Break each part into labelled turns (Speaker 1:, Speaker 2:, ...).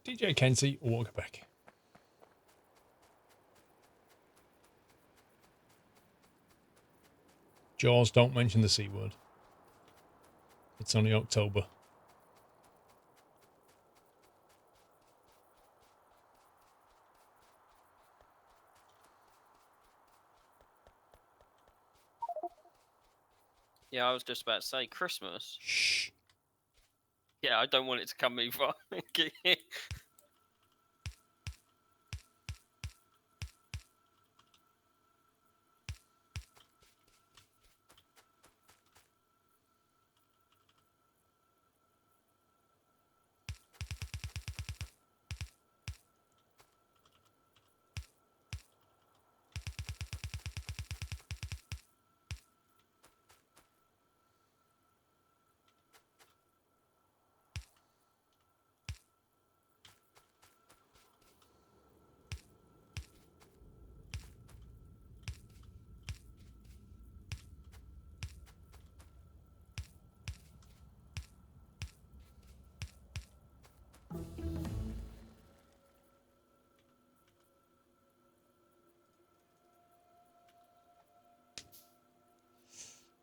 Speaker 1: DJ Kenzie, welcome back. Jaws, don't mention the C word. It's only October.
Speaker 2: Yeah, I was just about to say Christmas.
Speaker 1: Shh.
Speaker 2: Yeah, I don't want it to come either.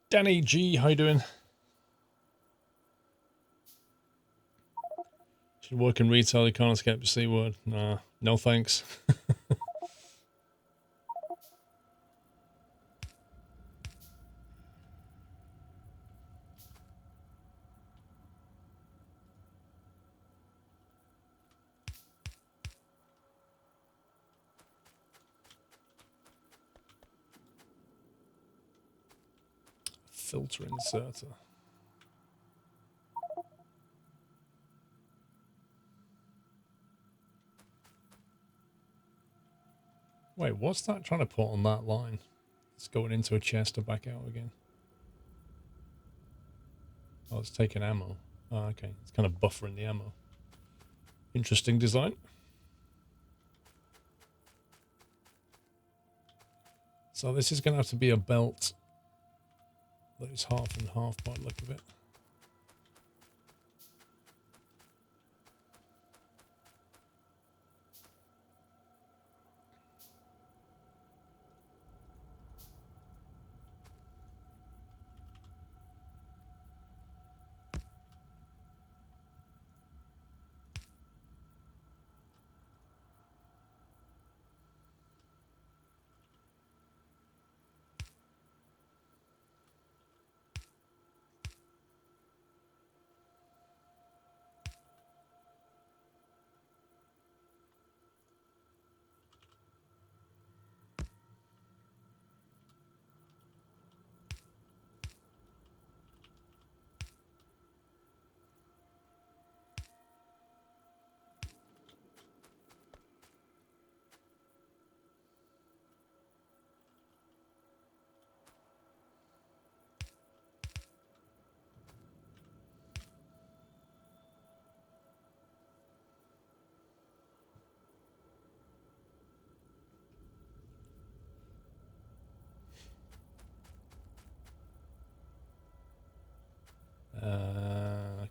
Speaker 1: Danny G, how you doing? Should work in retail, you can't escape the C word. Nah, no thanks. Filter inserter. Wait, what's that trying to put on that line? It's going into a chest to back out again. Oh, it's taking ammo. Oh, okay. It's kind of buffering the ammo. Interesting design. So this is going to have to be a belt that is half and half by the look of it.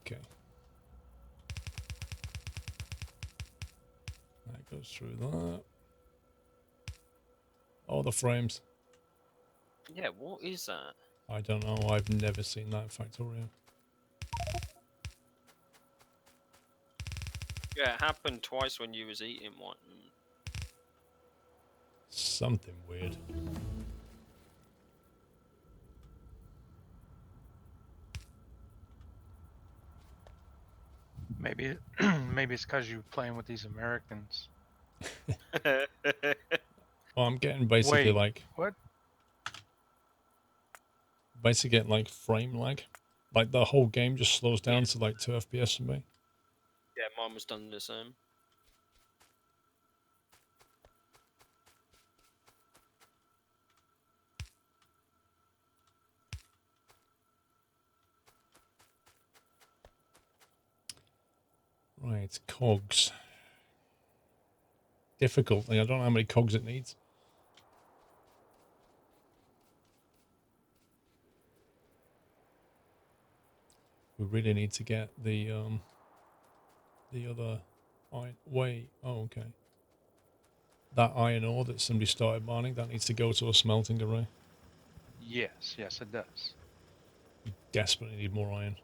Speaker 1: Okay. That goes through that. Oh, the frames.
Speaker 2: Yeah, what is that?
Speaker 1: I don't know. I've never seen that in Factorio.
Speaker 2: Yeah, it happened twice when you was eating one.
Speaker 1: Something weird.
Speaker 3: Maybe maybe it's because you're playing with these Americans.
Speaker 1: Well, I'm getting basically
Speaker 3: Wait,
Speaker 1: like
Speaker 3: what?
Speaker 1: basically getting like frame lag. Like the whole game just slows down
Speaker 2: Yeah.
Speaker 1: to like 2 FPS for me.
Speaker 2: Yeah, mine was done the same.
Speaker 1: Right, cogs. Difficulty. I don't know how many cogs it needs. We really need to get the other iron. Wait. Oh, okay. That iron ore that somebody started mining, that needs to go to a smelting array.
Speaker 3: Yes, yes, it does.
Speaker 1: You desperately need more iron.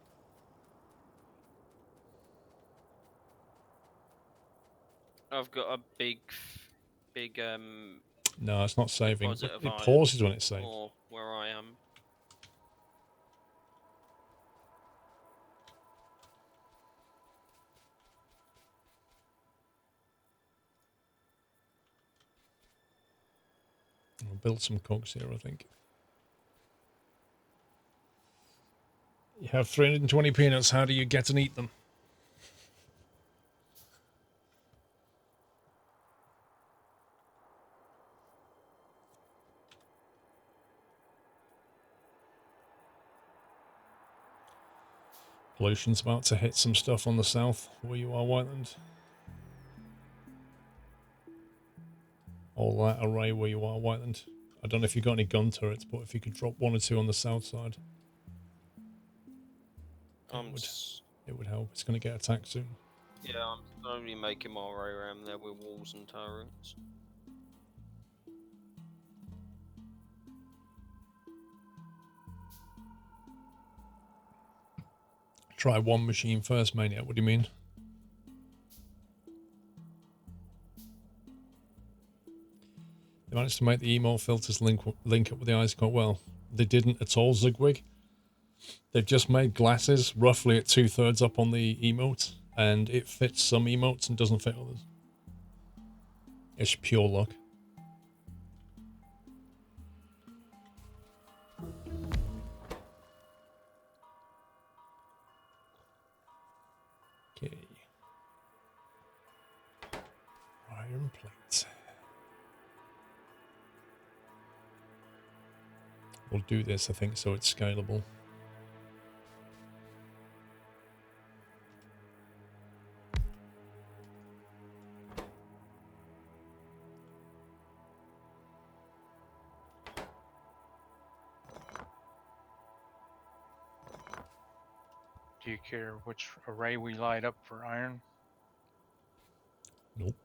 Speaker 2: I've got a big
Speaker 1: No, it's not saving.
Speaker 2: deposit of
Speaker 1: It
Speaker 2: iron
Speaker 1: pauses when it saves.
Speaker 2: ore where I am.
Speaker 1: I'll build some cogs here, I think. You have 320 peanuts. How do you get and eat them? Pollution's about to hit some stuff on the south where you are, Whiteland. All that array where you are, Whiteland. I don't know if you've got any gun turrets, but if you could drop 1 or 2 on the south side, it would help. It's going to get attacked soon.
Speaker 2: Yeah, I'm slowly making my way around there with walls and turrets.
Speaker 1: Try one machine first, Maniac. What do you mean? They managed to make the email filters link up with the eyes quite well. They didn't at all, Zugwig. They've just made glasses roughly at 2/3 up on the emote, and it fits some emotes and doesn't fit others. It's pure luck. Okay. Iron plates. We'll do this, I think, so it's scalable.
Speaker 3: Do you care which array we light up for iron?
Speaker 1: Nope.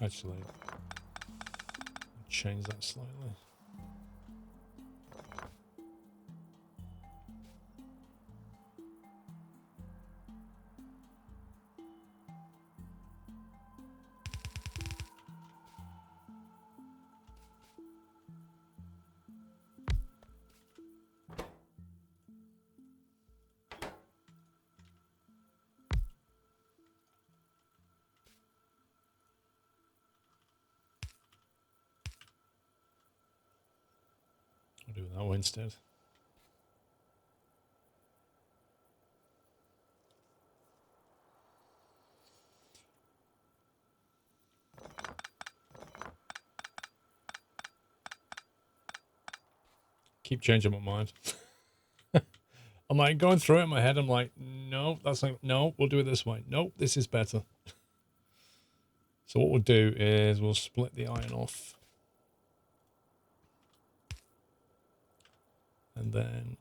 Speaker 1: Actually, I'll change that slightly. I'll do it that way instead. Keep changing my mind. I'm like going through it in my head. I'm like, no, that's not. No, we'll do it this way. Nope, this is better. So what we'll do is we'll split the iron off, and then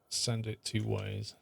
Speaker 1: send it 2 ways.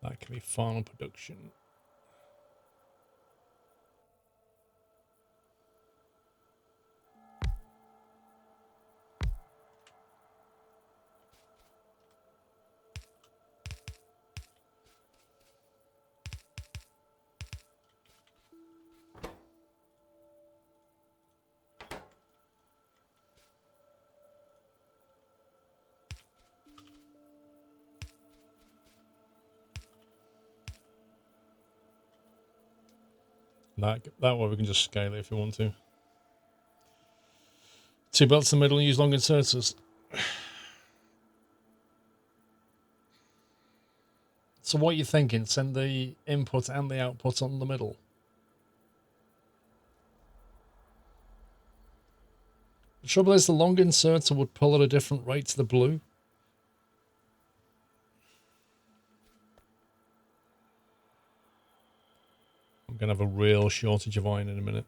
Speaker 1: That can be final production. That way we can just scale it if you want to. 2 belts in the middle and use long inserters. So what are you thinking? Send the input and the output on the middle? The trouble is the long inserter would pull at a different rate to the blue. I'm going to have a real shortage of iron in a minute.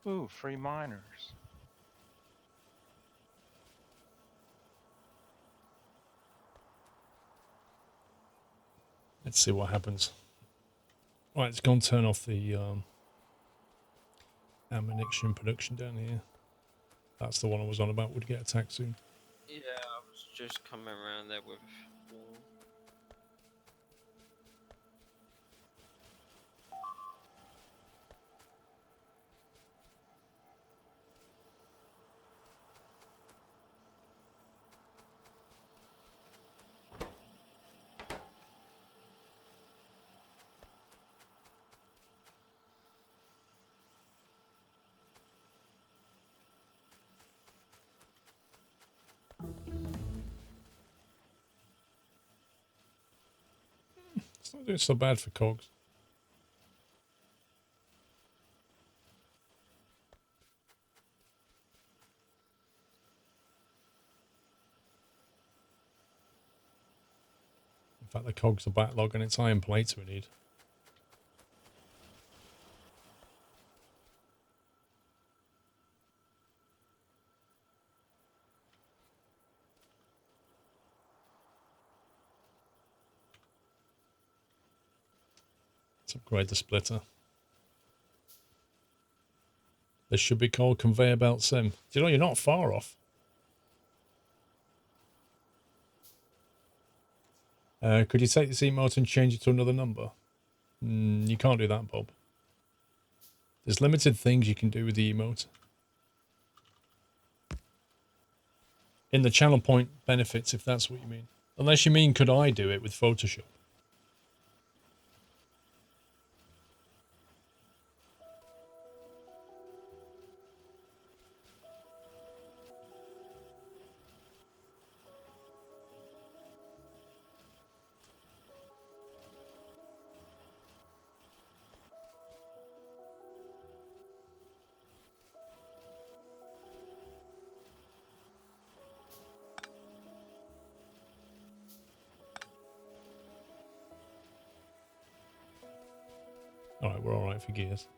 Speaker 3: Ooh, free miners.
Speaker 1: Let's see what happens. Right, let's go and turn off the ammunition production down here. That's the one I was on about. Would get attacked soon.
Speaker 2: Yeah, I was just coming around there with.
Speaker 1: It's not doing so bad for cogs. In fact, the cogs are backlogging. It's iron plates we need. Let's upgrade the splitter. This should be called conveyor belt sim. Do you know you're not far off? Could you take this emote and change it to another number? You can't do that, Bob. There's limited things you can do with the emote. In the channel point benefits, if that's what you mean. Unless you mean, could I do it with Photoshop? Alright, we're alright for gears.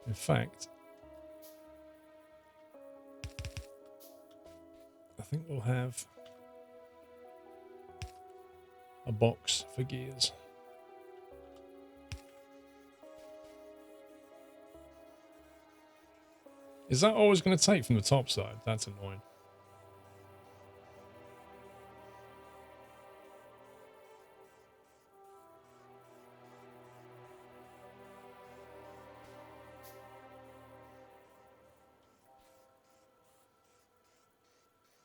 Speaker 1: In fact, I think we'll have a box for gears. Is that always going to take from the top side? That's annoying.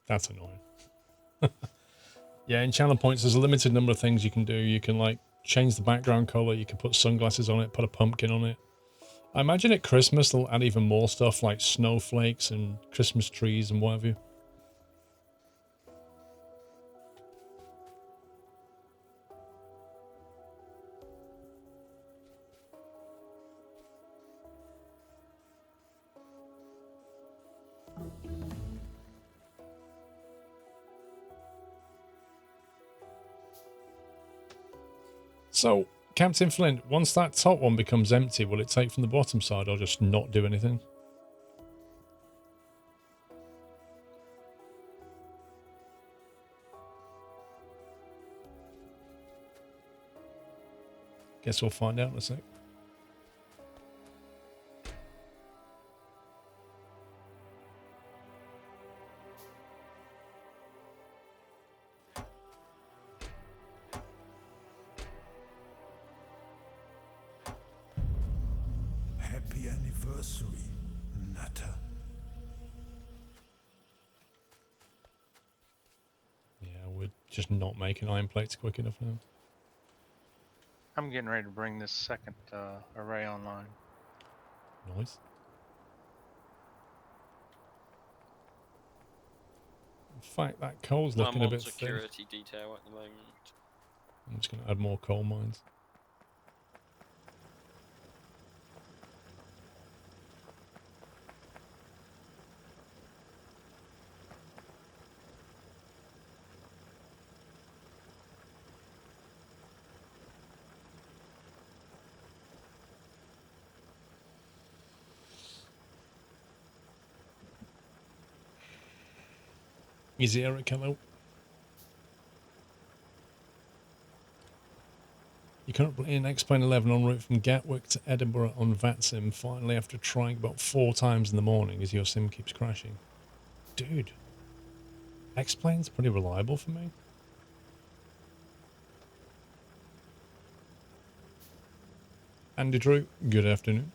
Speaker 1: That's annoying. Yeah, in channel points, there's a limited number of things you can do. You can, like, change the background color. You can put sunglasses on it, put a pumpkin on it. I imagine at Christmas, they'll add even more stuff, like snowflakes and Christmas trees and what have you. So, Captain Flint, once that top one becomes empty, will it take from the bottom side or just not do anything? Guess we'll find out in a sec.
Speaker 4: Happy anniversary, Nutter.
Speaker 1: Yeah, we're just not making iron plates quick enough now.
Speaker 3: I'm getting ready to bring this second array online.
Speaker 1: Nice. In fact, that coal's
Speaker 2: I'm
Speaker 1: looking a
Speaker 2: on
Speaker 1: bit thin.
Speaker 2: security detail at the moment.
Speaker 1: I'm just going to add more coal mines. Is Eric hello? You're currently in X-Plane 11 en route from Gatwick to Edinburgh on VATSIM. Finally, after trying about 4 times in the morning as your sim keeps crashing. Dude, X-Plane's pretty reliable for me. Andy Drew, good afternoon.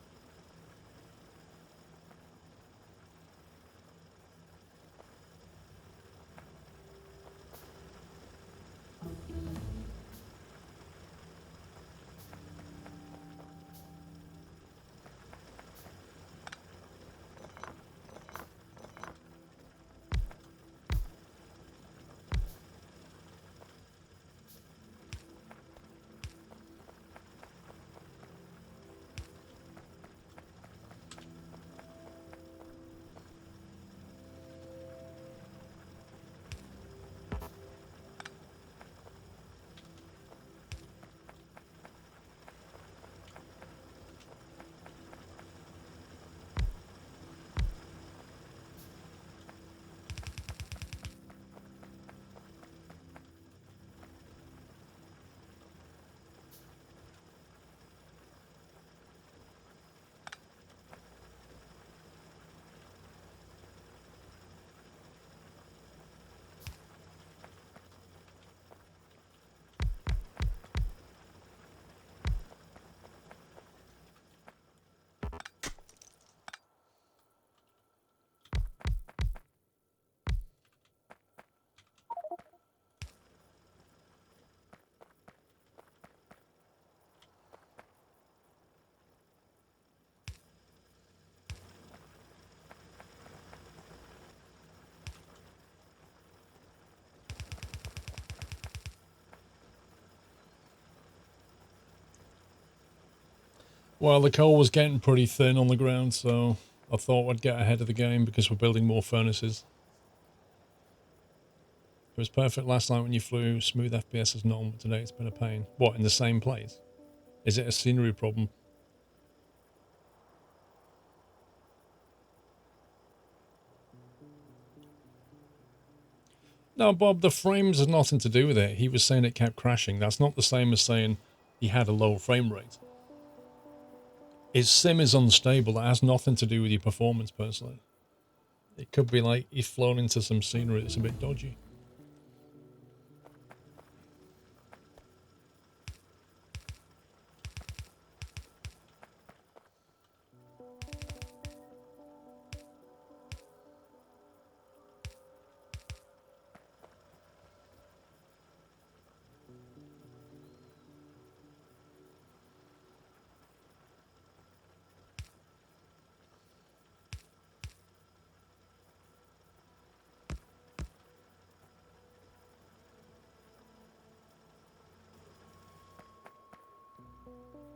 Speaker 1: Well, the coal was getting pretty thin on the ground, so I thought I'd get ahead of the game because we're building more furnaces. It was perfect last night when you flew. Smooth FPS as normal. Today it's been a pain. What, in the same place? Is it a scenery problem? No, Bob, the frames has nothing to do with it. He was saying it kept crashing. That's not the same as saying he had a low frame rate. His sim is unstable. That has nothing to do with your performance, personally. It could be like he's flown into some scenery that's a bit dodgy.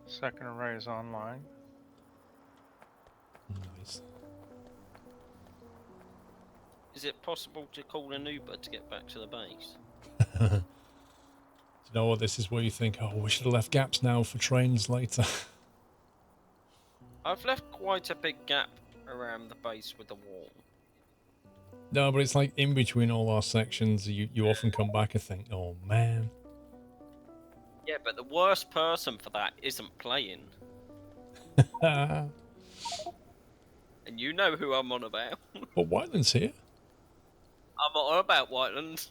Speaker 3: Second array is online.
Speaker 1: Nice.
Speaker 2: Is it possible to call an Uber to get back to the base?
Speaker 1: You know what? This is where you think, oh, we should have left gaps now for trains later.
Speaker 2: I've left quite a big gap around the base with the wall.
Speaker 1: No, but it's like in between all our sections, you often come back and think, oh man.
Speaker 2: Yeah, but the worst person for that isn't playing.
Speaker 1: But
Speaker 2: And you know who I'm on about.
Speaker 1: Whiteland's here.
Speaker 2: I'm not on about Whiteland.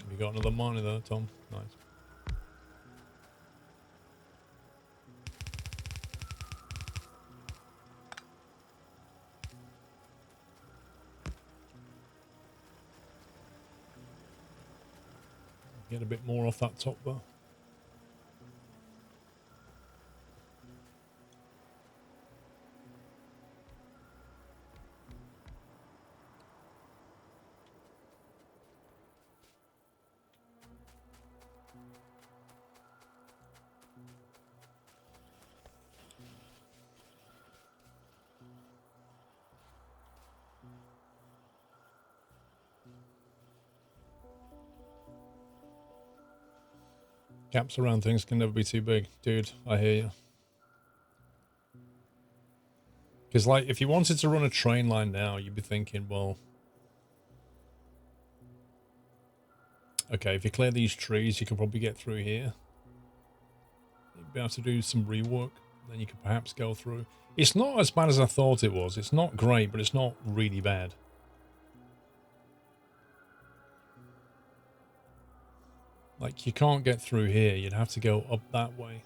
Speaker 1: We got another miner though, Tom. Nice. Get a bit more off that top bar. Gaps around things can never be too big. Dude, I hear you. Because, like, if you wanted to run a train line now, you'd be thinking, well, okay, if you clear these trees, you could probably get through here. You'd be able to do some rework. Then you could perhaps go through. It's not as bad as I thought it was. It's not great, but it's not really bad. Like, you can't get through here. You'd have to go up that way.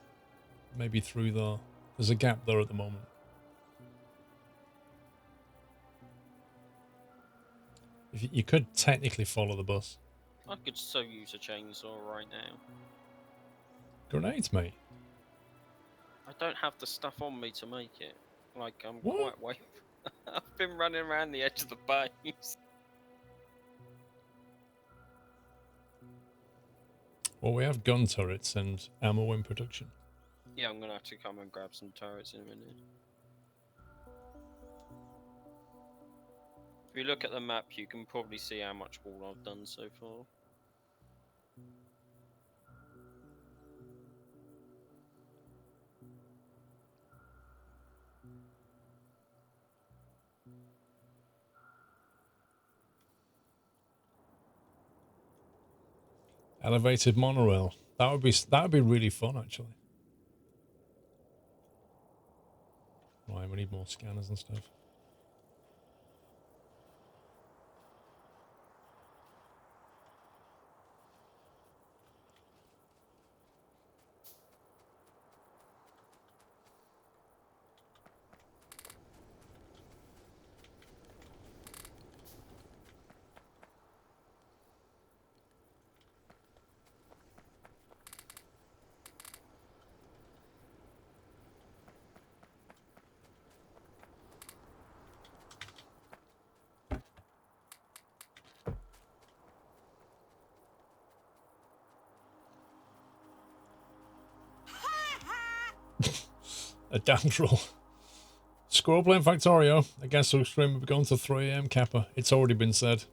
Speaker 1: Maybe through the... There's a gap there at the moment. If you could technically follow the bus.
Speaker 2: I could so use a chainsaw right now.
Speaker 1: Grenades, mate.
Speaker 2: I don't have the stuff on me to make it. Like, I'm
Speaker 1: What?
Speaker 2: quite way. I've been running around the edge of the base.
Speaker 1: Well, we have gun turrets and ammo in production.
Speaker 2: Yeah, I'm gonna have to come and grab some turrets in a minute. If you look at the map, you can probably see how much wall I've done so far.
Speaker 1: Elevated monorail. That would be really fun, actually. Right, we need more scanners and stuff. A damn roll. Squirrel playing Factorio. I guess we'll stream will be going to 3 AM Kappa. It's already been said.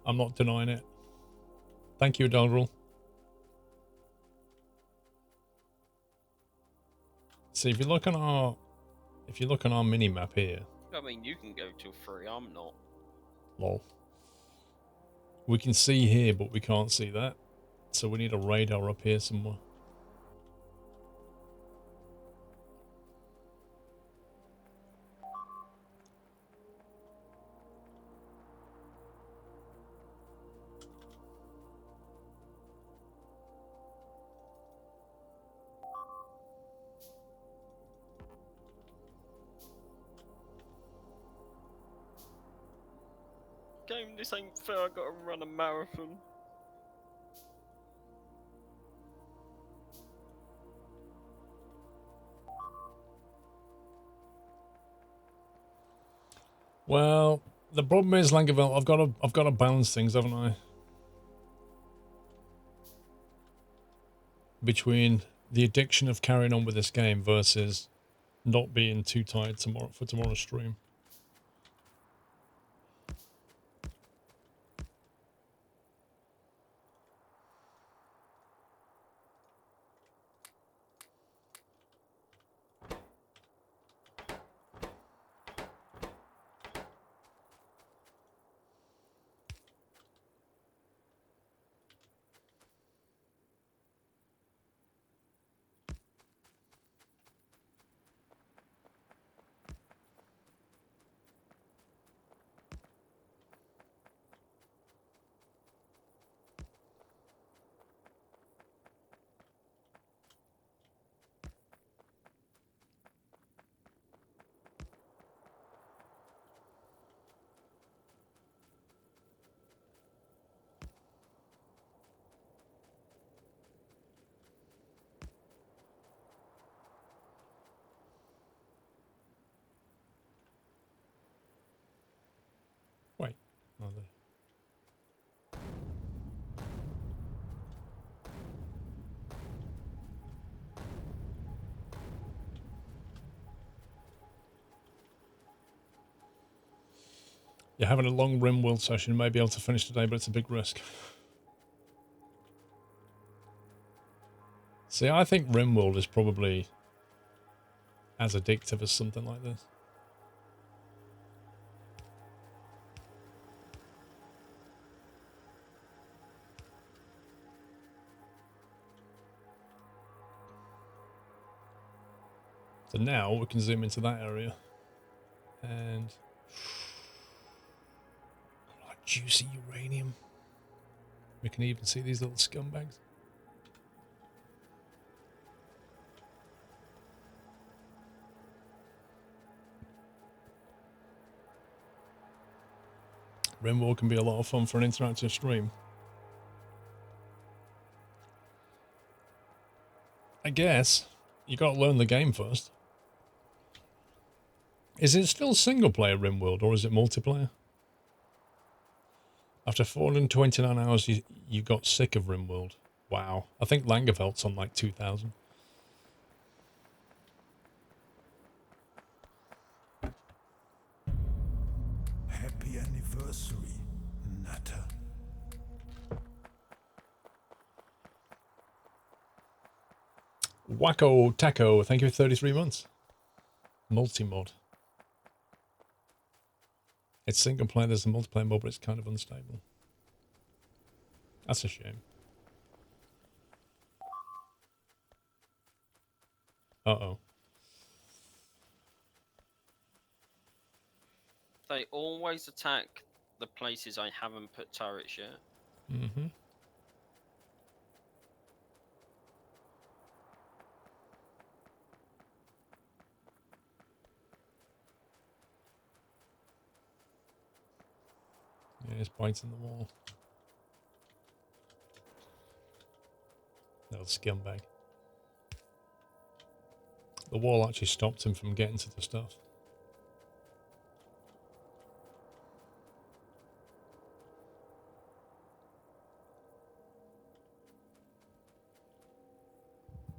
Speaker 1: I'm not denying it. Thank you, Dalgrel. See, if you look on our mini map here.
Speaker 2: I mean, you can go till 3. I'm not.
Speaker 1: Lol. We can see here, but we can't see that. So we need a radar up here somewhere.
Speaker 2: Game, this ain't fair. I gotta run a marathon.
Speaker 1: Well, the problem is, Langeveld, I've got to balance things, haven't I? Between the addiction of carrying on with this game versus not being too tired for tomorrow's stream. Wait. Oh, there. You're having a long RimWorld session. You may be able to finish today, but it's a big risk. See, I think RimWorld is probably as addictive as something like this. So now we can zoom into that area. And... like juicy uranium. We can even see these little scumbags. RimWorld can be a lot of fun for an interactive stream. I guess you got to learn the game first. Is it still single player RimWorld or is it multiplayer? After 429 hours, you got sick of RimWorld. Wow. I think Langeveld's on like 2,000.
Speaker 4: Happy anniversary, Nutter.
Speaker 1: Wacko Taco, thank you for 33 months. Multi-mod. It's single player, there's a multiplayer mod, but it's kind of unstable. That's a shame. Uh-oh.
Speaker 2: They always attack the places I haven't put turrets yet.
Speaker 1: Mm-hmm. Yeah, it's biting the wall. Little scumbag. The wall actually stopped him from getting to the stuff.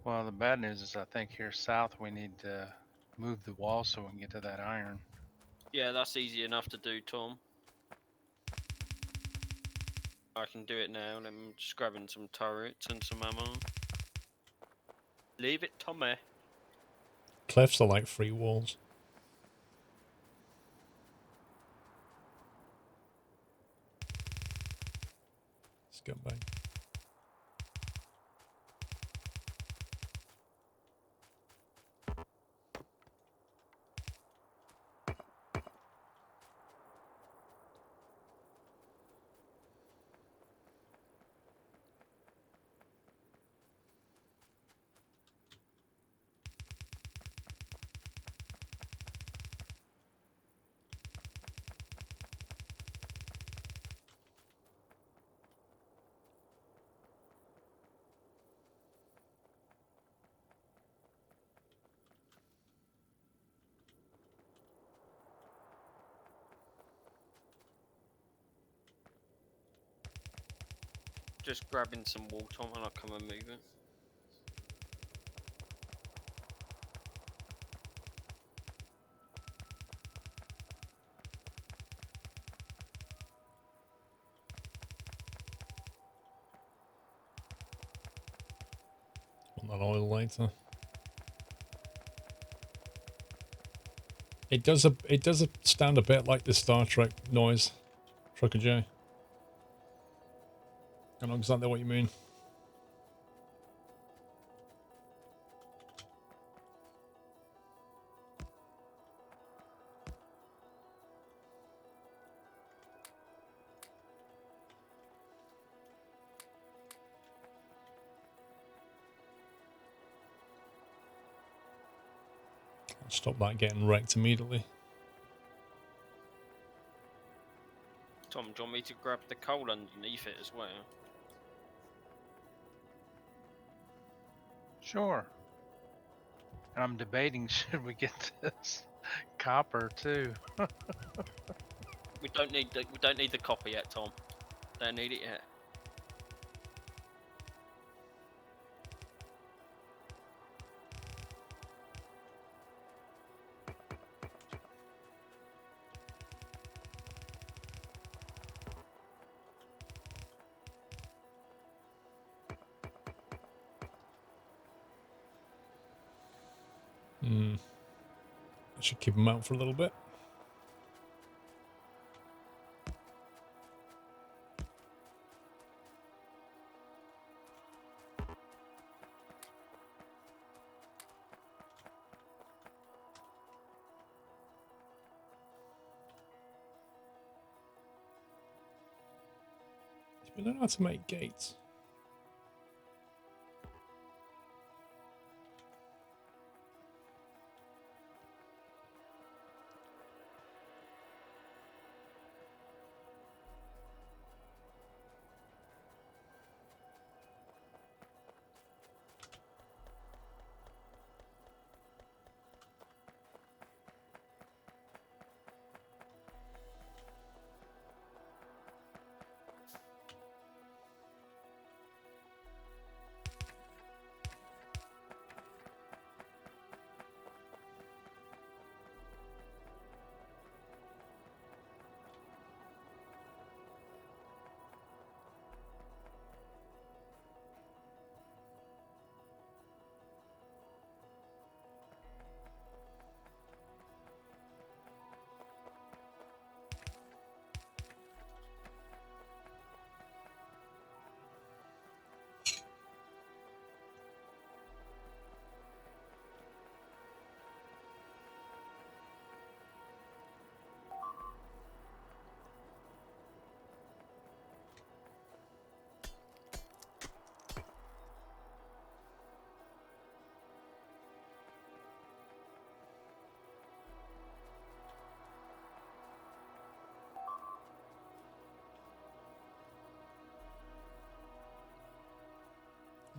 Speaker 3: Well, the bad news is I think here south we need to move the wall so we can get to that iron.
Speaker 2: Yeah, that's easy enough to do, Tom. I can do it now. I'm just grabbing some turrets and some ammo. Leave it, Tommy.
Speaker 1: Cliffs are like free walls. Scumbag.
Speaker 2: Just grabbing some wool, Tom, and I'll come and move it.
Speaker 1: Want that oil later. It does sound a bit like the Star Trek noise, Trucker J. I know exactly what you mean. I'll stop that getting wrecked immediately.
Speaker 2: Tom, do you want me to grab the coal underneath it as well?
Speaker 3: Sure. And I'm debating should we get this copper too.
Speaker 2: We don't need the copper yet, Tom. Don't need it yet.
Speaker 1: I should keep them out for a little bit. We don't know how to make gates.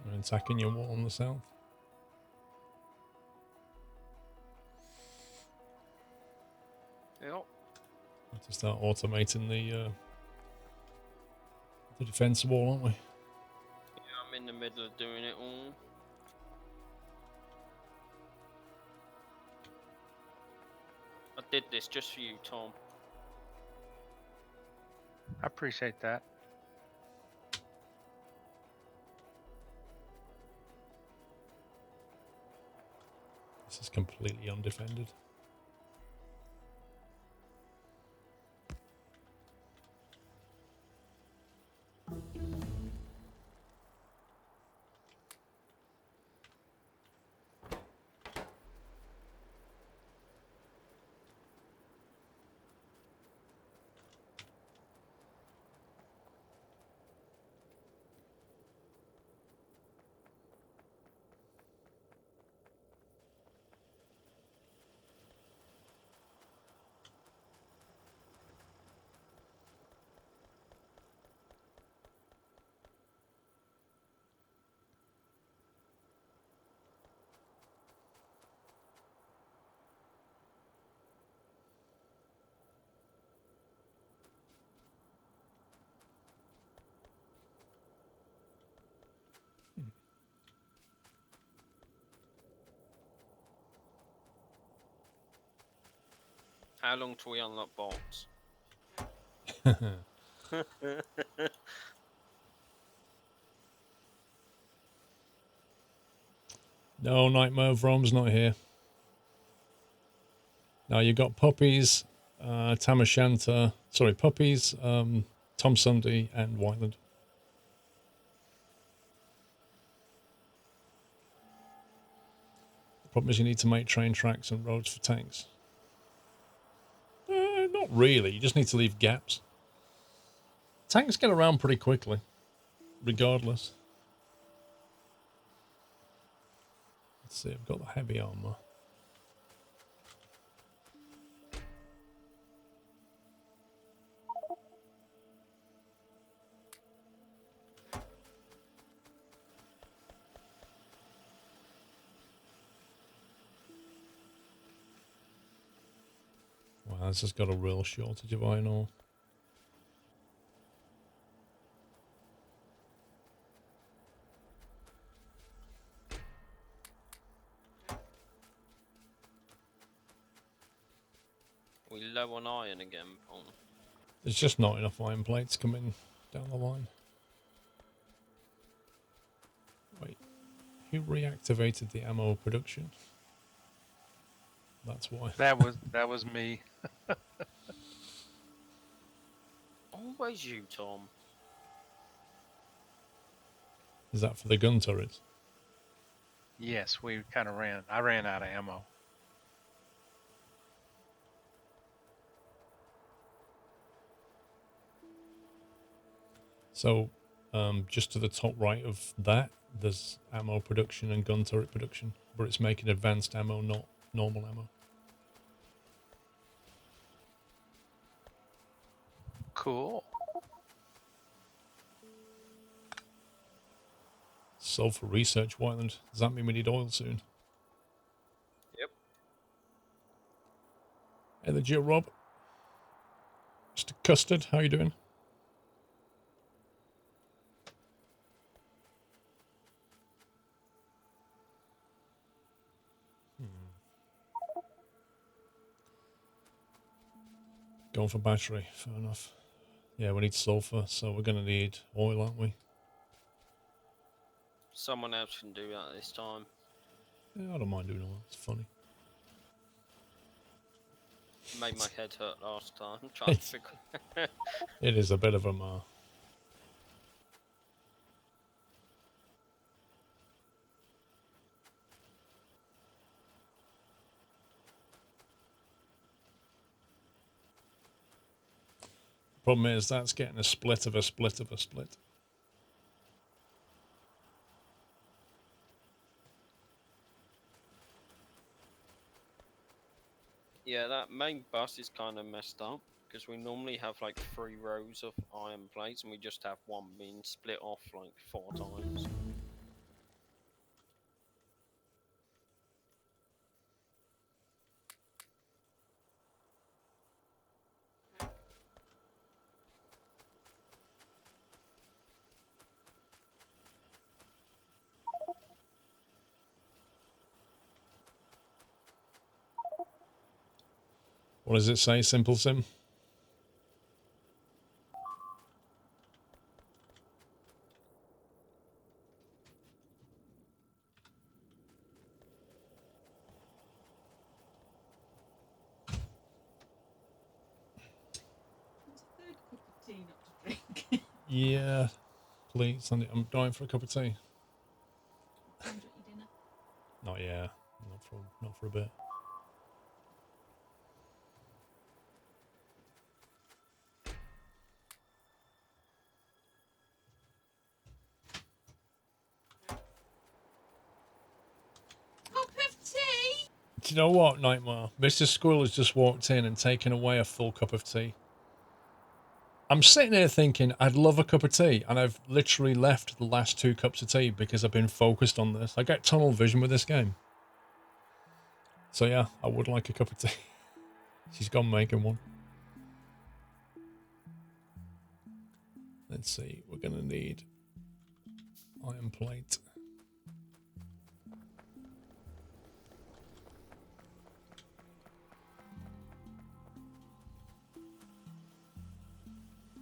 Speaker 1: We're attacking your wall on the south.
Speaker 2: Yep.
Speaker 1: To start automating the defense wall, aren't we?
Speaker 2: Yeah, I'm in the middle of doing it all. I did this just for you, Tom.
Speaker 3: I appreciate that.
Speaker 1: This is completely undefended.
Speaker 2: How long till we unlock bolts?
Speaker 1: No, Nightmare of Rome's not here. Now you got Puppies, Tamashanta, sorry, Puppies, Tom Sunday, and Whiteland. The problem is you need to make train tracks and roads for tanks. Not really, you just need to leave gaps. Tanks get around pretty quickly, regardless. Let's see, I've got the heavy armor. Wow, this has got a real shortage of iron ore.
Speaker 2: We low on iron again, Paul.
Speaker 1: There's just not enough iron plates coming down the line. Wait, who reactivated the ammo production? That's why.
Speaker 3: That was me.
Speaker 2: Always you, Tom.
Speaker 1: Is that for the gun turrets?
Speaker 3: Yes, we kind of ran. I ran out of ammo.
Speaker 1: So, just to the top right of that, there's ammo production and gun turret production, but it's making advanced ammo, not normal ammo.
Speaker 3: Cool.
Speaker 1: Sulfur research, Whiteland. Does that mean we need oil soon?
Speaker 2: Yep.
Speaker 1: Hey there, Jill Rob. Mr. Custard, how you doing? Going for battery, fair enough. Yeah, we need sulfur, so we're going to need oil, aren't we?
Speaker 2: Someone else can do that this time.
Speaker 1: Yeah, I don't mind doing oil, it's funny.
Speaker 2: Made my head hurt last time. Trying to figure.
Speaker 1: It is a bit of a mar. Problem is, that's getting a split of a split of a split.
Speaker 2: Yeah, that main bus is kind of messed up because we normally have like 3 rows of iron plates and we just have one being split off like 4 times.
Speaker 1: What does it say, Simple Sim?
Speaker 5: It's a third cup of tea not to drink.
Speaker 1: Yeah, please. I'm dying for a cup of tea.
Speaker 5: What time do you eat dinner?
Speaker 1: Not yet. Not for a bit.
Speaker 5: Cup of tea?
Speaker 1: Do you know what, Nightmare? Mr. Squirrel has just walked in and taken away a full cup of tea. I'm sitting here thinking I'd love a cup of tea, and I've literally left the last 2 cups of tea because I've been focused on this. I get tunnel vision with this game. So yeah, I would like a cup of tea. She's gone making one. Let's see, we're going to need iron plate.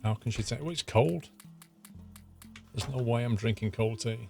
Speaker 1: How can she take? Well, it's cold. There's no way I'm drinking cold tea.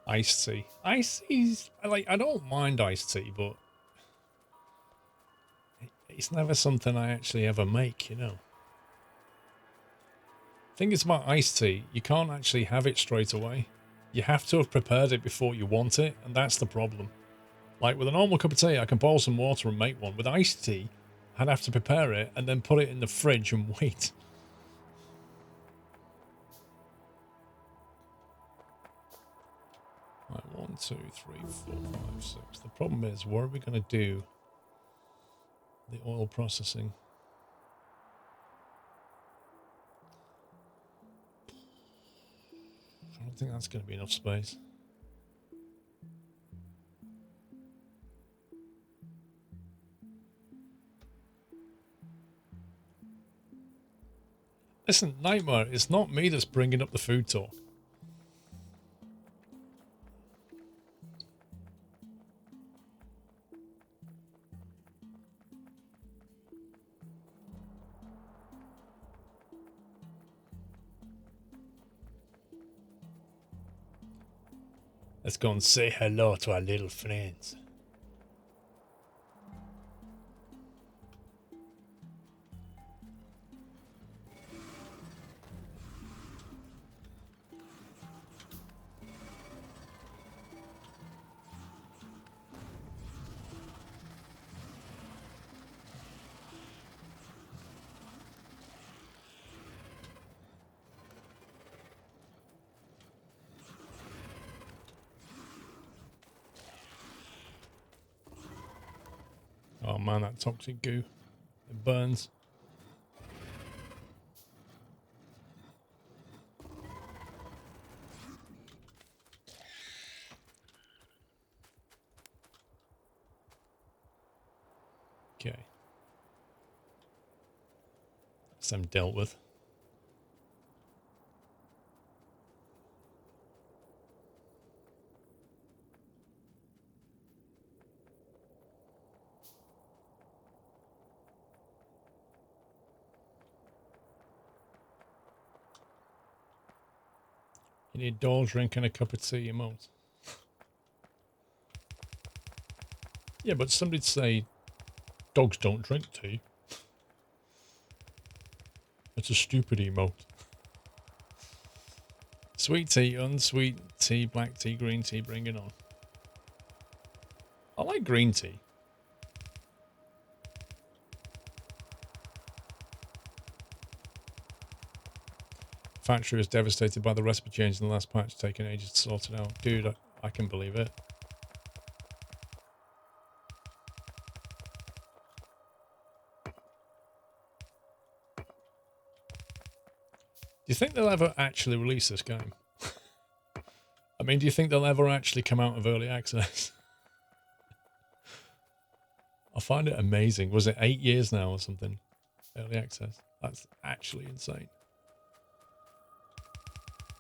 Speaker 1: Iced tea. Iced tea's like, I don't mind iced tea, but it's never something I actually ever make, you know. Thing is about iced tea, you can't actually have it straight away. You have to have prepared it before you want it, and that's the problem. Like with a normal cup of tea, I can boil some water and make one. With iced tea, I'd have to prepare it and then put it in the fridge and wait. Right, 1, 2, 3, 4, 5, 6. The problem is, what are we going to do? The oil processing. I don't think that's going to be enough space. Listen, Nightmare, it's not me that's bringing up the food talk. Let's go and say hello to our little friends. Oh man, that toxic goo. It burns. Okay. That's them dealt with. You need doll drink and a cup of tea emote. Yeah, but somebody'd say dogs don't drink tea. It's a stupid emote. Sweet tea, unsweet tea, black tea, green tea, bring it on. I like green tea. Factorio was devastated by the recipe change in the last patch, taking ages to sort it out. Dude, I can believe it. Do you think they'll ever actually release this game? I mean, do you think they'll ever actually come out of early access? I find it amazing. Was it 8 years now or something? Early access. That's actually insane.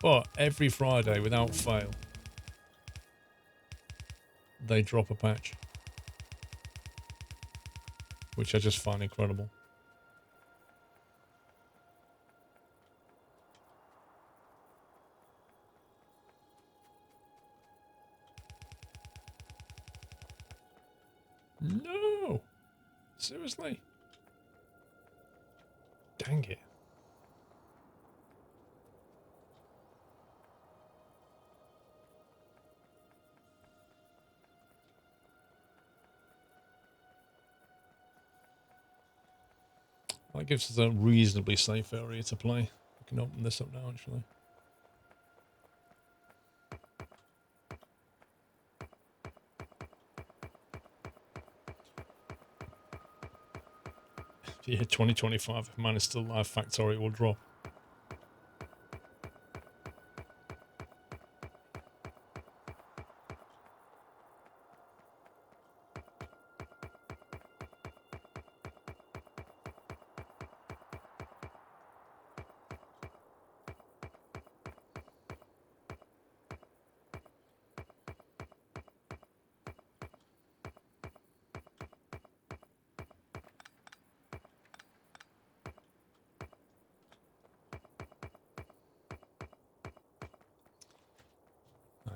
Speaker 1: But every Friday, without fail, they drop a patch. Which I just find incredible. No! Seriously? Dang it. That gives us a reasonably safe area to play. We can open this up now, actually. Yeah, 2025, if man is still alive, Factorio will drop.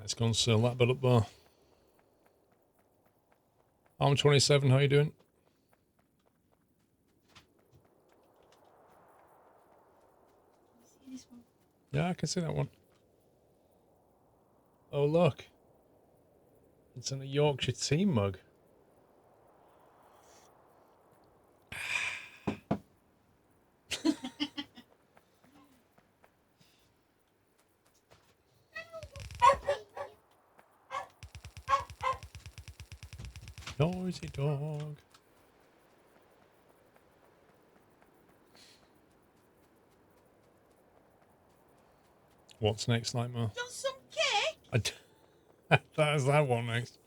Speaker 1: Let's go and seal that bit up there. I'm 27, how you doing?
Speaker 5: See this one?
Speaker 1: Yeah, I can see that one. Oh, look. It's in a Yorkshire tea mug. Noisy dog. What's next, Nightmare?
Speaker 5: Want some cake?
Speaker 1: That's that one next.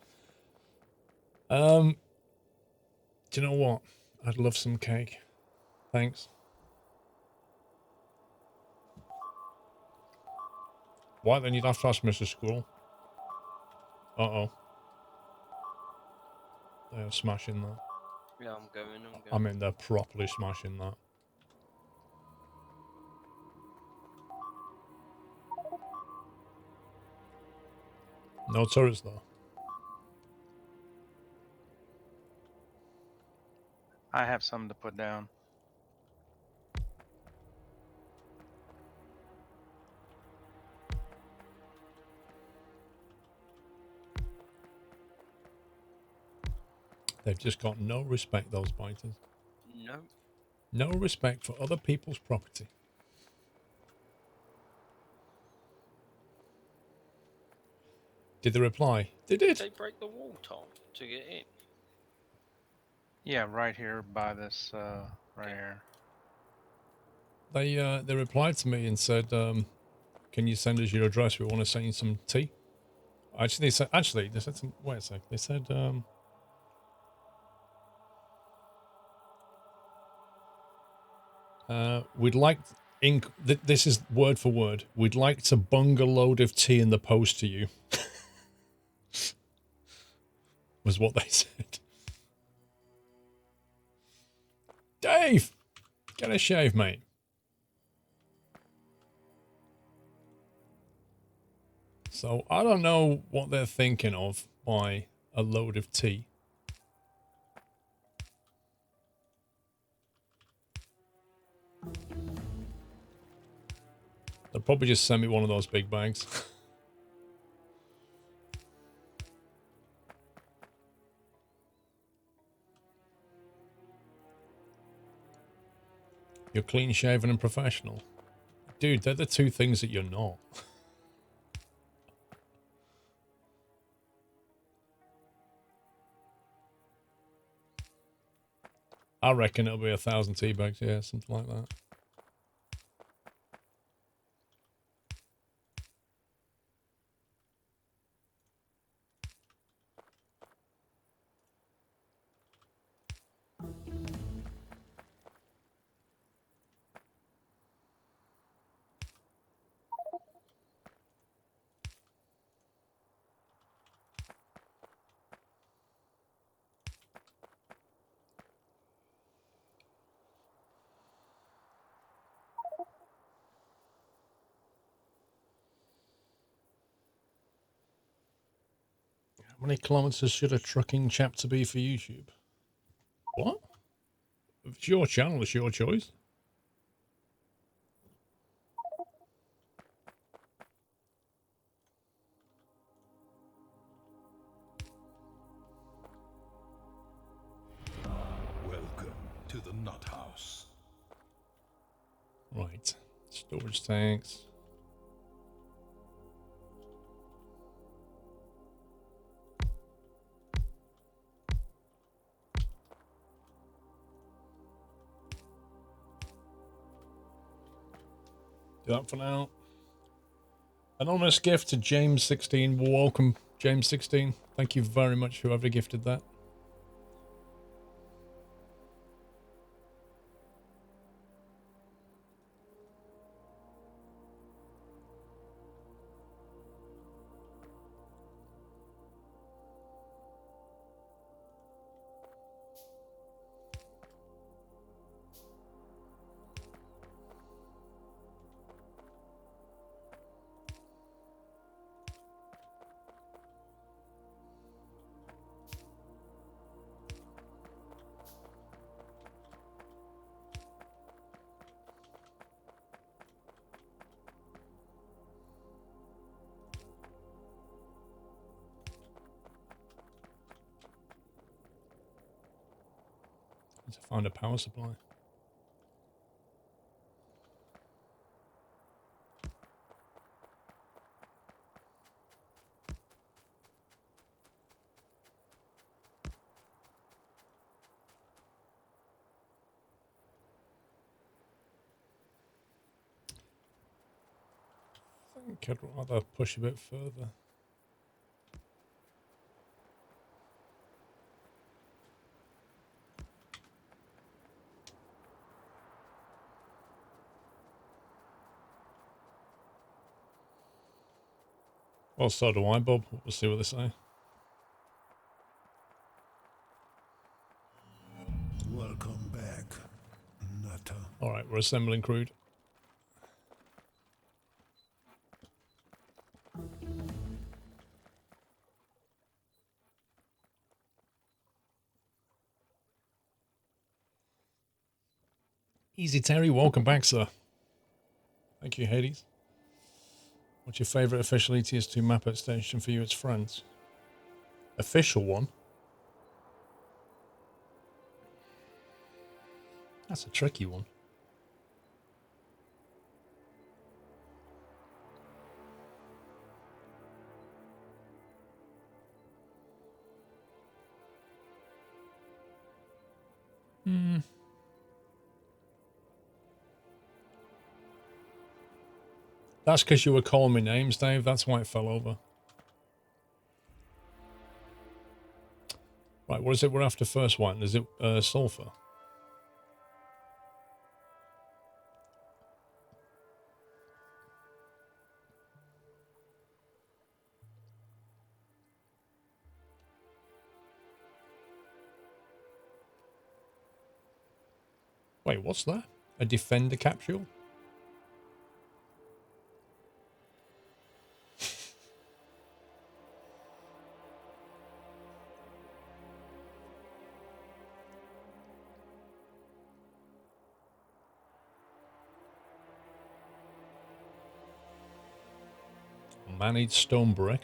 Speaker 1: Do you know what? I'd love some cake. Thanks. Why then you'd have to ask Mr. Squirrel. Uh-oh. They're smashing that.
Speaker 2: Yeah, I'm going.
Speaker 1: I mean, they're properly smashing that. No turrets though.
Speaker 3: I have something to put down.
Speaker 1: They've just got no respect, those biters.
Speaker 2: No.
Speaker 1: No respect for other people's property. Did they reply? They did.
Speaker 2: They break the wall, Tom, to get in.
Speaker 3: Yeah, right here by this, right here.
Speaker 1: They replied to me and said, "Can you send us your address? We want to send you some tea." Actually, they said some. Wait a sec. They said, "We'd like this is word for word. We'd like to bung a load of tea in the post to you." Was what they said. Dave, get a shave, mate. So I don't know what they're thinking of by a load of tea. They'll probably just send me one of those big bags. You're clean shaven and professional. Dude, they're the two things that you're not. I reckon it'll be 1,000 tea bags, yeah, something like that. How many kilometers should a trucking chapter be for YouTube? What? If it's your channel, it's your choice.
Speaker 4: Welcome to the Nut House.
Speaker 1: Right. Storage tanks. Do that for now. Anonymous gift to James16. Welcome, James16. Thank you very much, whoever gifted that. To find a power supply. I think I'd rather push a bit further. Well, so do I, Bob. We'll see what they say.
Speaker 4: Welcome back, Nutter.
Speaker 1: Alright, we're assembling crude. Easy Terry, welcome back, sir. Thank you, Hades. What's your favourite official ETS2 map extension for you? It's France. Official one? That's a tricky one. That's because you were calling me names, Dave. That's why it fell over. Right, what is it we're after first, White? Is it Sulfur? Wait, what's that? A Defender capsule? Managed stone brick.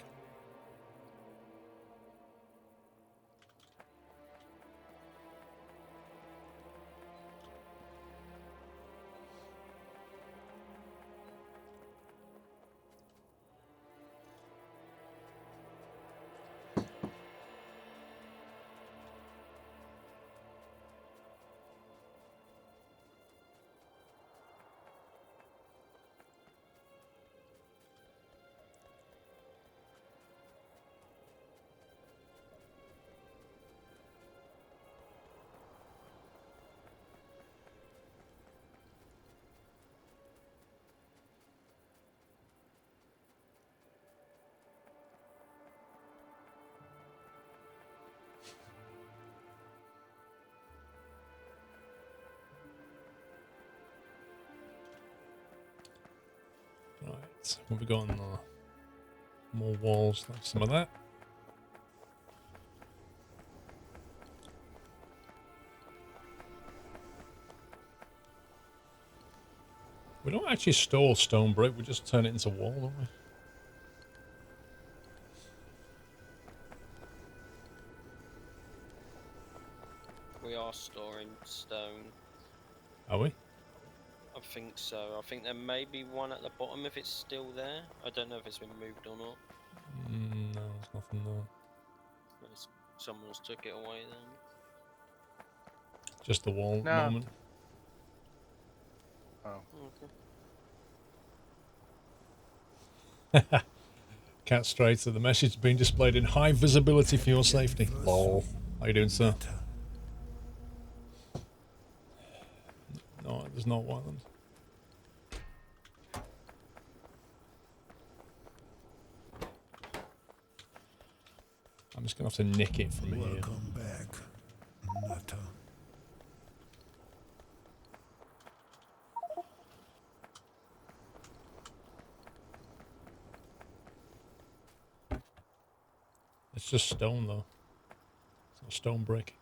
Speaker 1: Right, what have we got on there? More walls, like some of that. We don't actually store stone brick, we just turn it into wall, don't we?
Speaker 2: We are storing stone.
Speaker 1: Are we?
Speaker 2: I think so. I think there may be one at the bottom if it's still there. I don't know if it's been moved or not.
Speaker 1: No, there's nothing there.
Speaker 2: Unless someone's took it away then.
Speaker 1: Just the wall at the
Speaker 3: No.
Speaker 1: moment.
Speaker 2: Okay.
Speaker 1: Cat straight to the message being displayed in high visibility for your safety. Lol. How you doing, sir? No, there's not one of them. I'm just gonna have to nick it from here.
Speaker 4: Welcome back, Nutter.
Speaker 1: It's just stone though. It's not stone brick.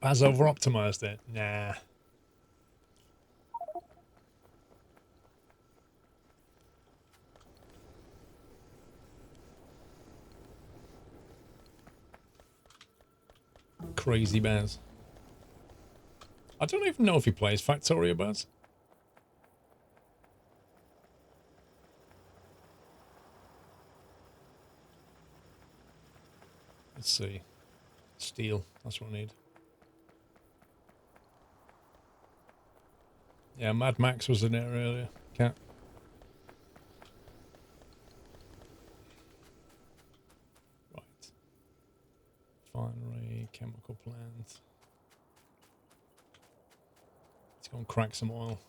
Speaker 1: Has over optimized it? Nah. crazy Baz. I don't even know if he plays Factorio Baz. Let's see. Steel. That's what I need. Yeah, Mad Max was in there earlier. Cat. Right. Refinery, chemical plant. Let's go and crack some oil.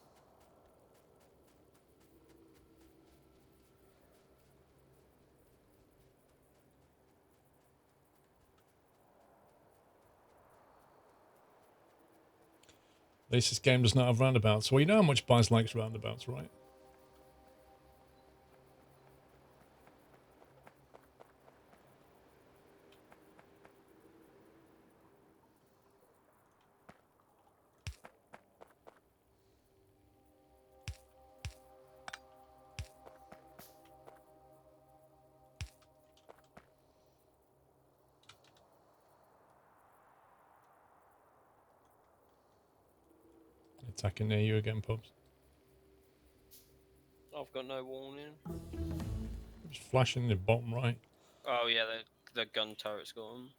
Speaker 1: At least this game does not have roundabouts. Well, you know how much Baz likes roundabouts, right? Attacking near you again, Pubs.
Speaker 2: I've got no warning.
Speaker 1: Just flashing in the bottom right.
Speaker 2: Oh yeah, the gun turret's got 'em.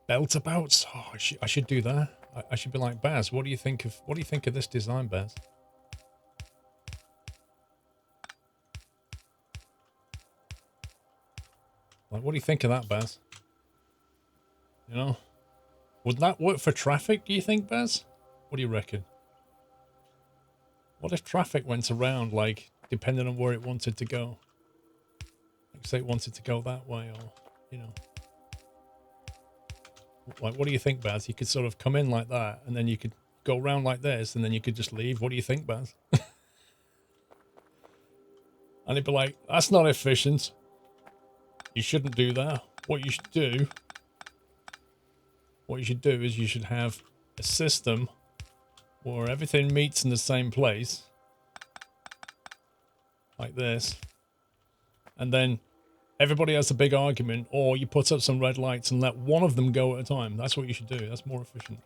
Speaker 1: Beltabouts. Oh, I should do that. I should be like Baz. What do you think of this design, Baz? Like, what do you think of that, Baz? You know, would that work for traffic? Do you think, Baz? What do you reckon? What if traffic went around, like, depending on where it wanted to go? Like, say it wanted to go that way, or you know, like, what do you think, Baz? You could sort of come in like that, and then you could go around like this, and then you could just leave. What do you think, Baz? And he'd be like, that's not efficient. You shouldn't do that. What you should do is you should have a system where everything meets in the same place, like this, and then everybody has a big argument, or you put up some red lights and let one of them go at a time. That's what you should do. That's more efficient.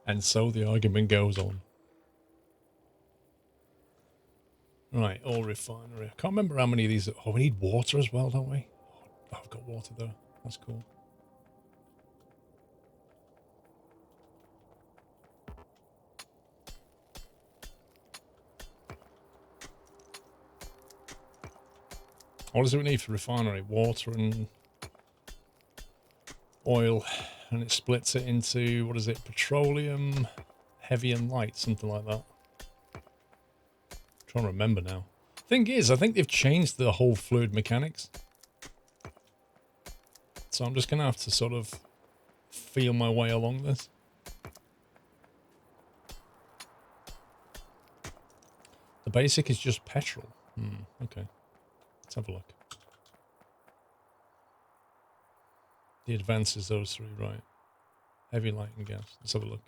Speaker 1: And so the argument goes on. Right, all refinery. I can't remember how many of these. Oh, we need water as well, don't we? Oh, I've got water there. That's cool. What does it need for refinery? Water and oil. And it splits it into, what is it? Petroleum, heavy and light, something like that. I'm trying to remember now. Thing is, I think they've changed the whole fluid mechanics. So I'm just going to have to sort of feel my way along this. The basic is just petrol. Okay. Let's have a look. The advance is those three, right? Heavy, light, and gas. Let's have a look.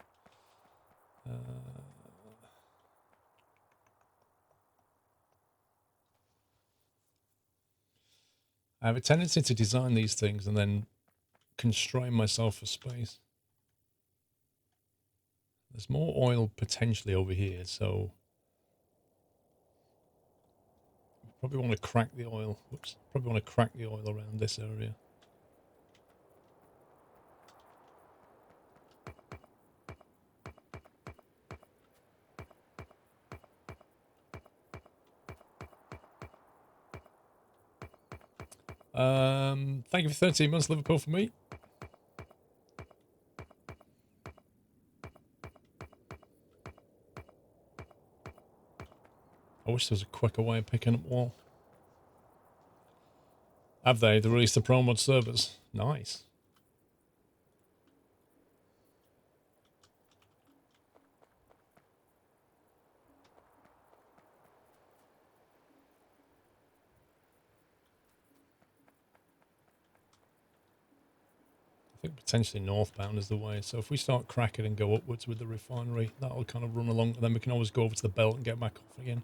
Speaker 1: I have a tendency to design these things and then constrain myself for space. There's more oil potentially over here, so probably want to crack the oil. Whoops. Probably want to crack the oil around this area. Thank you for 13 months, Liverpool, for me. I wish there was a quicker way of picking up oil. Have they? They released the Pro Mod servers. Nice. I think potentially northbound is the way. So if we start cracking and go upwards with the refinery, that'll kind of run along. And then we can always go over to the belt and get back off again.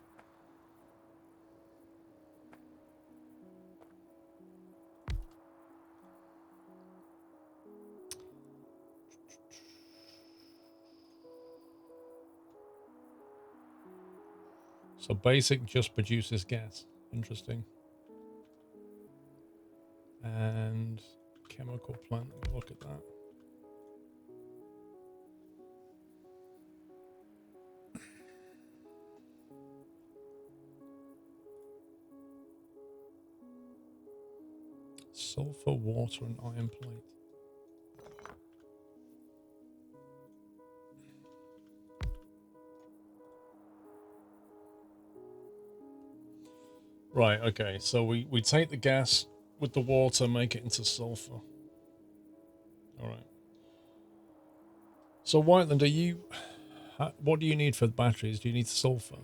Speaker 1: So basic just produces gas. Interesting. And chemical plant, let me look at that. Sulfur, water, and iron plate. Right, okay, so we take the gas with the water, make it into sulfur. Alright. So Whiteland, what do you need for the batteries? Do you need sulfur?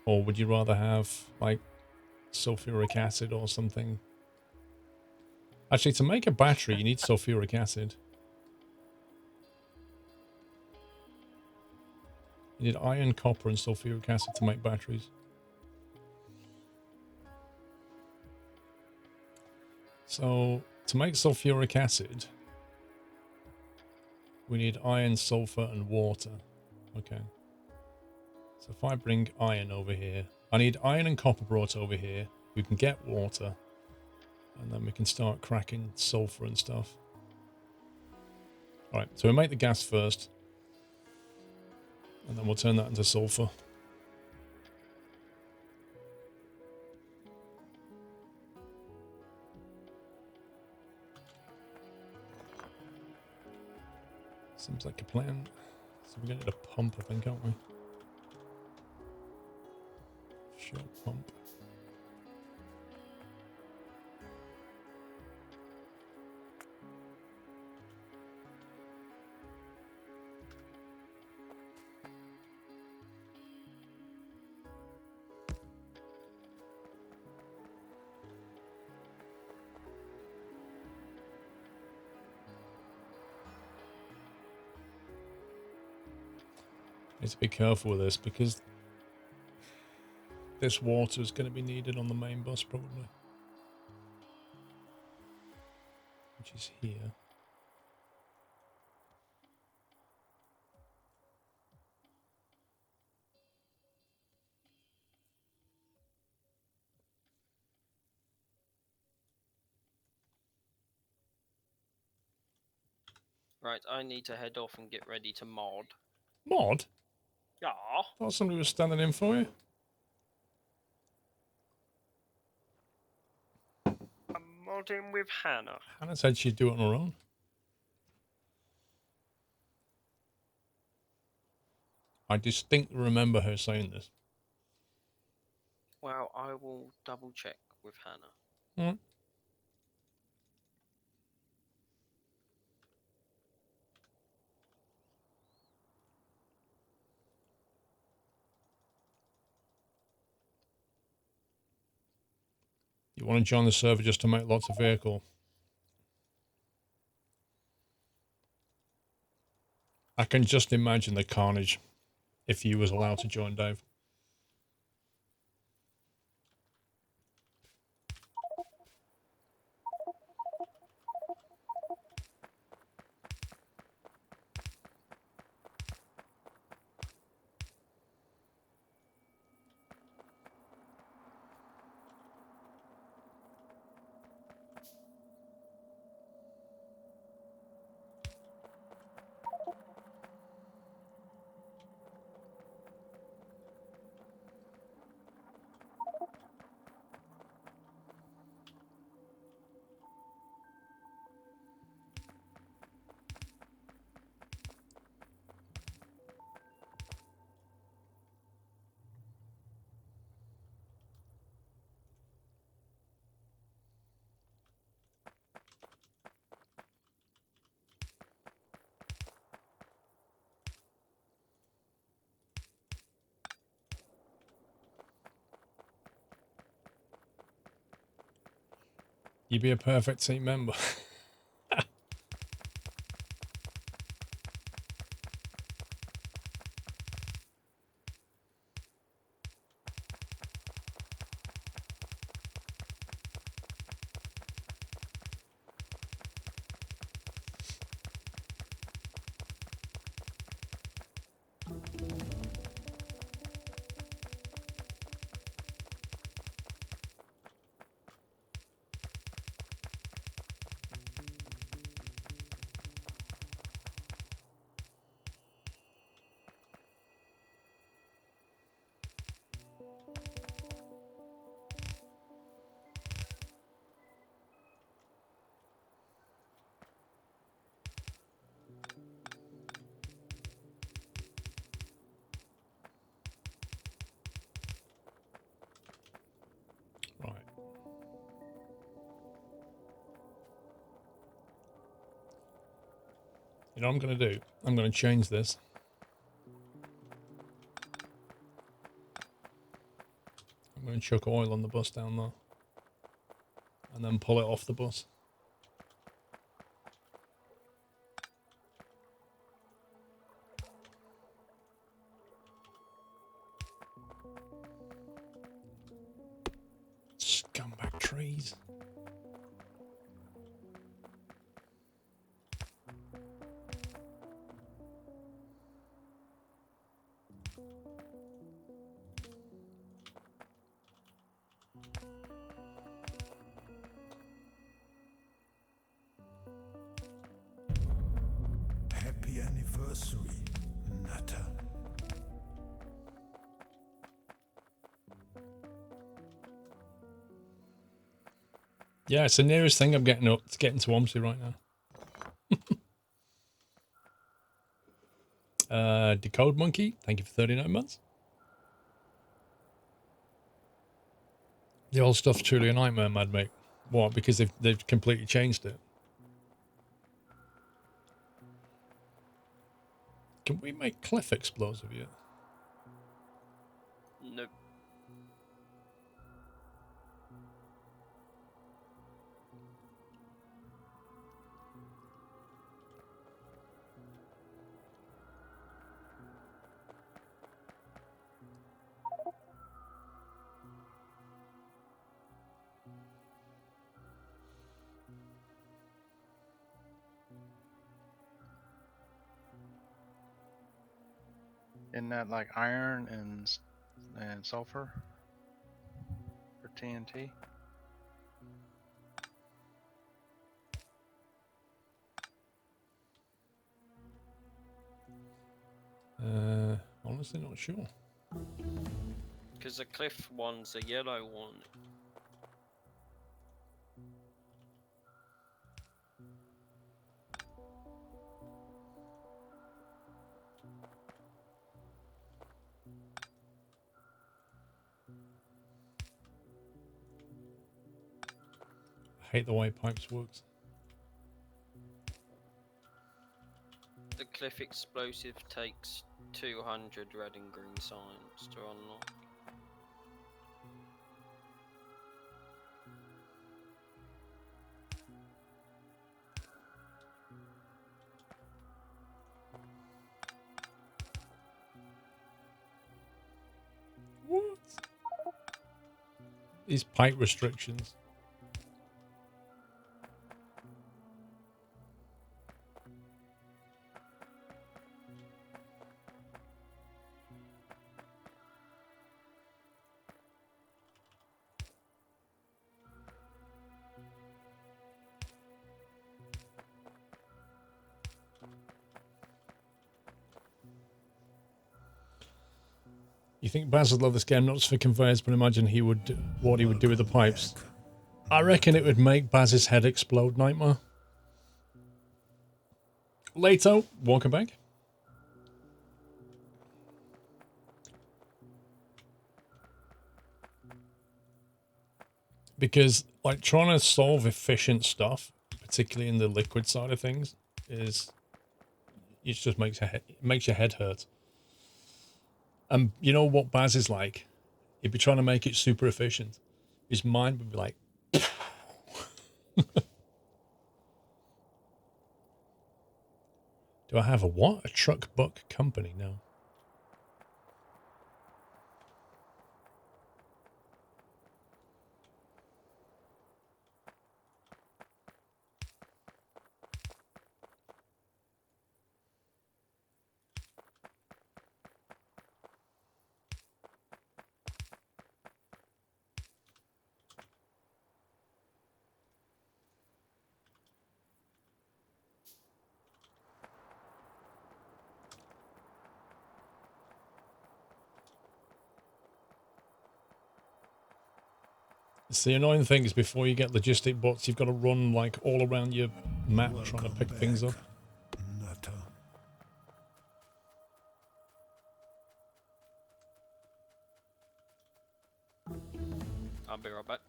Speaker 1: Or would you rather have, like, sulfuric acid or something? Actually, to make a battery, you need sulfuric acid. You need iron, copper, and sulfuric acid to make batteries. So, to make sulfuric acid, we need iron, sulfur, and water. Okay. So if I bring iron over here, I need iron and copper brought over here. We can get water, and then we can start cracking sulfur and stuff. Alright, so we make the gas first, and then we'll turn that into sulfur. Seems like a plan. So we're going to need a pump, I think, aren't we? Short pump. Need to be careful with this because this water is going to be needed on the main bus probably, which is here.
Speaker 2: Right, I need to head off and get ready to mod.
Speaker 1: Mod?
Speaker 2: Yeah.
Speaker 1: Thought somebody was standing in for you.
Speaker 2: I'm modding with Hannah.
Speaker 1: Hannah said she'd do it on her own. I distinctly remember her saying this.
Speaker 2: Well, I will double check with Hannah.
Speaker 1: Hmm. You want to join the server just to make lots of vehicle? I can just imagine the carnage if you was allowed to join, Dave. You'd be a perfect team member. Right. You know what I'm going to do? I'm going to change this. I'm going to chuck oil on the bus down there. And then pull it off the bus. Scumbag trees.
Speaker 4: Happy anniversary, Nutter.
Speaker 1: Yeah, it's the nearest thing I'm getting up. It's getting to Omsi right now. Decode Monkey, thank you for 39 months. The old stuff's truly a nightmare, Mad Mate. What? Because they've completely changed it. Can we make cliff explosive yet?
Speaker 2: Nope.
Speaker 3: Isn't that like iron and sulfur for TNT?
Speaker 1: Honestly, not sure.
Speaker 2: Because the cliff one's a yellow one.
Speaker 1: I hate the way pipes works.
Speaker 2: The cliff explosive takes 200 red and green signs to unlock.
Speaker 1: What? These pipe restrictions. You think Baz would love this game, not just for conveyors, but imagine what he would do with the pipes. I reckon it would make Baz's head explode, Nightmare. Later, welcome back. Because, like, trying to solve efficient stuff, particularly in the liquid side of things, it just makes your head hurt. And you know what Baz is like? He'd be trying to make it super efficient. His mind would be like... Do I have a what? A truck buck company? No. It's the annoying thing is before you get logistic bots, you've got to run like all around your map trying to pick things up.
Speaker 4: Nutter.
Speaker 2: I'll be right back.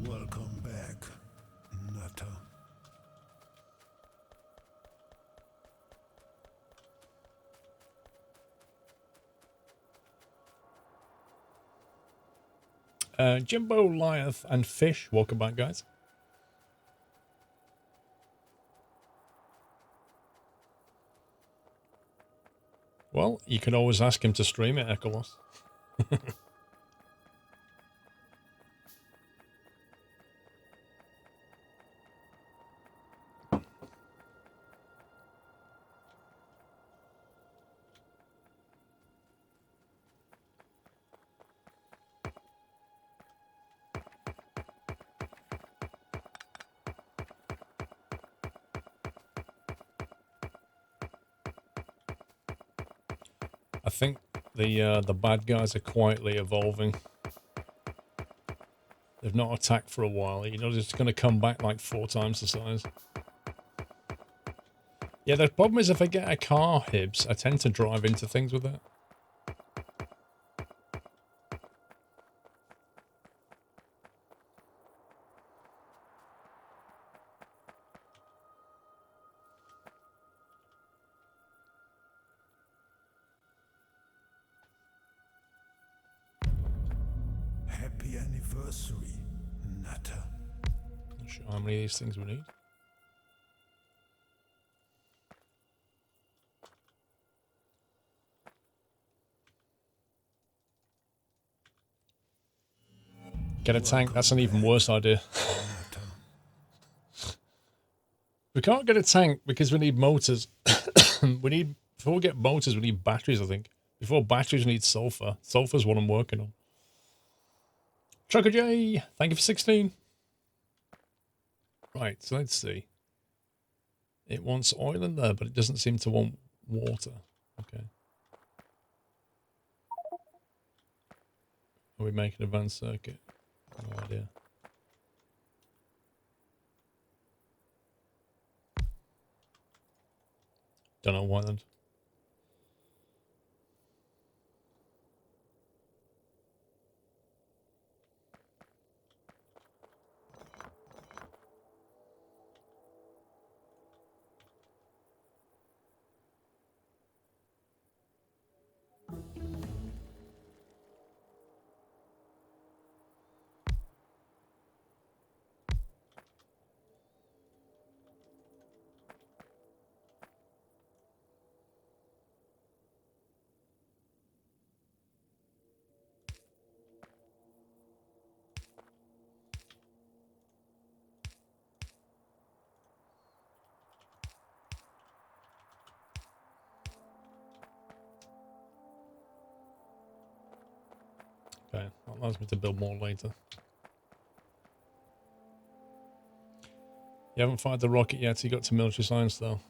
Speaker 4: Welcome back, Nutter.
Speaker 1: Jimbo, Lyeth, and Fish, welcome back, guys. Well, you can always ask him to stream it, Echolos. I think the bad guys are quietly evolving. They've not attacked for a while. You know, they're just going to come back like 4 times the size. Yeah, the problem is if I get a car, Hibs, I tend to drive into things with it.
Speaker 4: Happy anniversary, Nutter.
Speaker 1: Not sure how many of these things we need. Get a tank, that's an even worse idea. We can't get a tank because we need motors. Before we get motors, we need batteries, I think. Before batteries, we need sulfur. Sulfur's what I'm working on. Trucker J, thank you for 16. Right, so let's see. It wants oil in there, but it doesn't seem to want water. Okay. Are we making advanced circuit? No idea. Don't know why then. Okay, that allows me to build more later. You haven't fired the rocket yet, you got to military science though.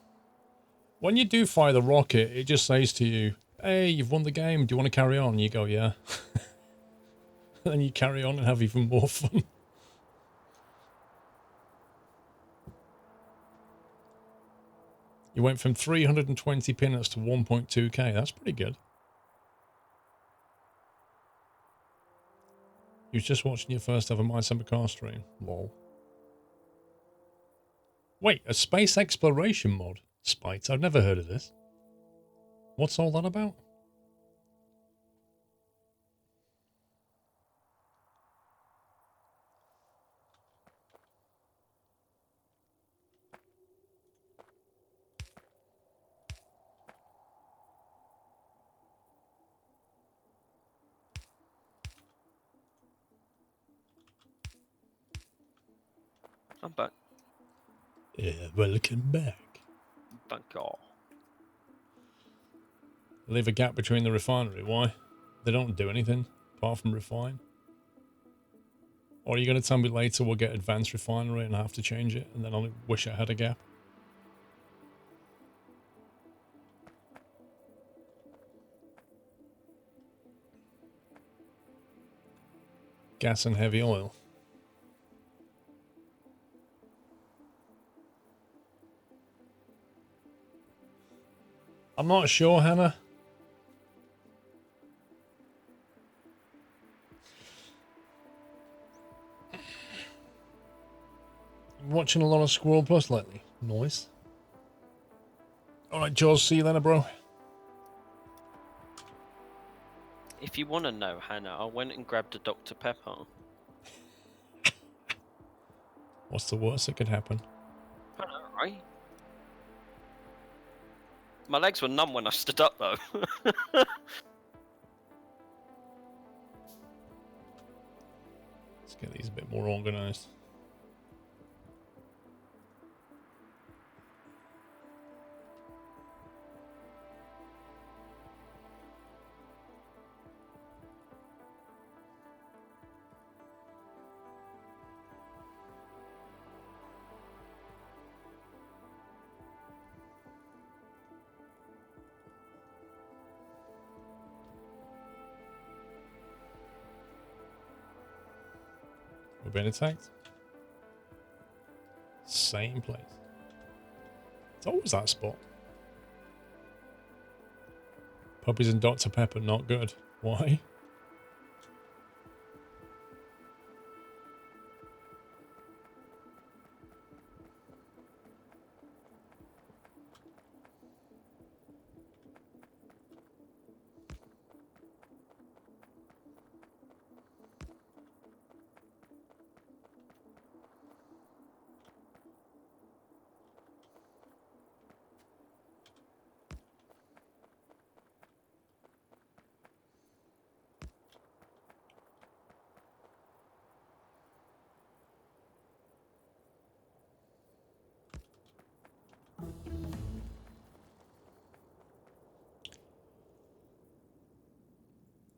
Speaker 1: When you do fire the rocket, it just says to you, hey, you've won the game, do you want to carry on? You go, yeah. And then you carry on and have even more fun. You went from 320 peanuts to 1.2k, that's pretty good. You was just watching your first ever My Summer Car stream. Lol. Wait, a space exploration mod? Spite, I've never heard of this. What's all that about?
Speaker 2: I'm back.
Speaker 1: Yeah, welcome back.
Speaker 2: Back off.
Speaker 1: Leave a gap between the refinery. Why? They don't do anything apart from refine. Or are you going to tell me later we'll get advanced refinery and I have to change it and then I'll wish I had a gap? Gas and heavy oil. I'm not sure, Hannah. Watching a lot of SquirrelPlus lately. Nice. Alright, Jaws, see you later, bro.
Speaker 2: If you want to know, Hannah, I went and grabbed a Dr. Pepper.
Speaker 1: What's the worst that could happen?
Speaker 2: I know, right? My legs were numb when I stood up, though.
Speaker 1: Let's get these a bit more organized. We're being attacked. Same place. It's always that spot. Puppies and Dr. Pepper, not good. Why?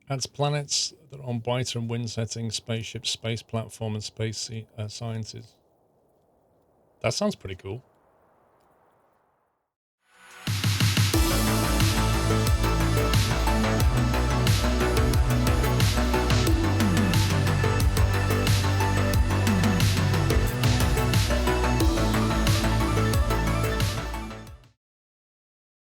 Speaker 1: Adds planets that are on biter and wind settings, spaceships, space platform, and space sciences. That sounds pretty cool.